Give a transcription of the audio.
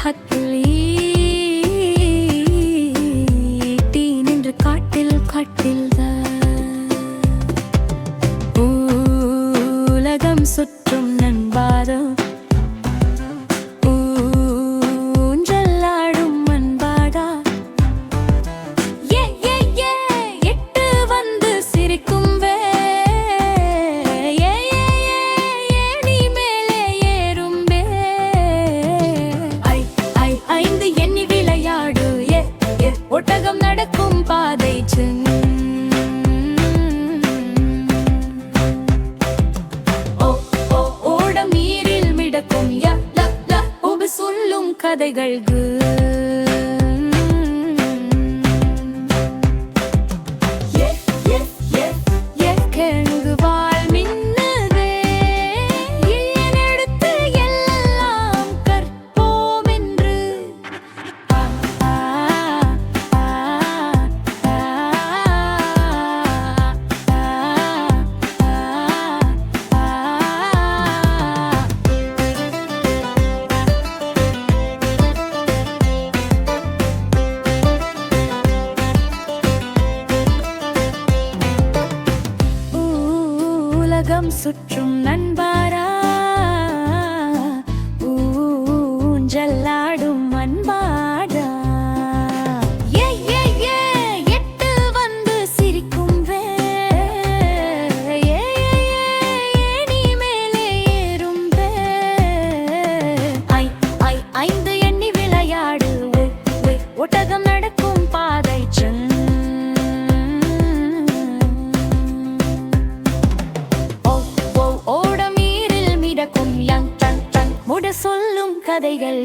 தாகத்தில் ஈட்டி நின்று காட்டில் உலகம் சுற்றும் நண்பாதம் ஊஞ்சலாடும் அன்பாடா எட்டு வந்து சிரிக்கும் ஒட்டகம் நடக்கும் பாதை ஓடம் நீரில் மிதக்கும் சொல்லும் கதைகள் உலகம் சுற்றும் நண்பாரா ஊஞ்சலாடும் அன்பாடா எட்டு வந்து சிரிக்கும் நீ மேலே ஏறும் ஐந்து எண்ணி விளையாடு ஒட்டகம் நடக்கும் பாதை சொல்லும் கதைகள்